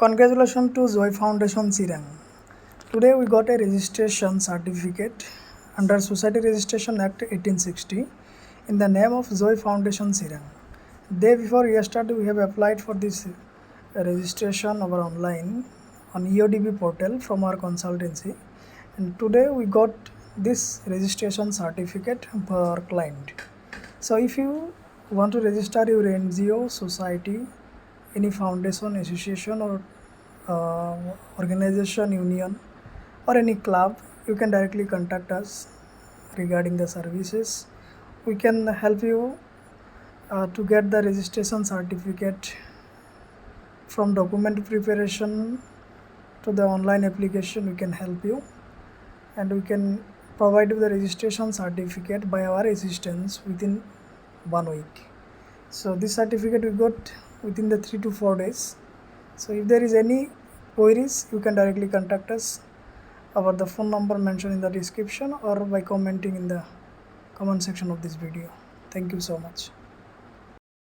Congratulations to Joy Foundation Sirang. Today we got a registration certificate under Society Registration Act 1860 in the name of Joy Foundation Sirang. Day before yesterday we have applied for this registration over online on Eodb portal from our consultancy, and today we got this registration certificate for our client. So if you want to register your NGO, society, any foundation, association, or organization, union, or any club, you can directly contact us regarding the services. We can help you to get the registration certificate from document preparation to the online application. We can help you, and we can provide you the registration certificate by our assistance within 1 week. So this certificate we got within the 3 to 4 days. So if there is any queries, you can directly contact us over the phone number mentioned in the description or by commenting in the comment section of this video. Thank you so much.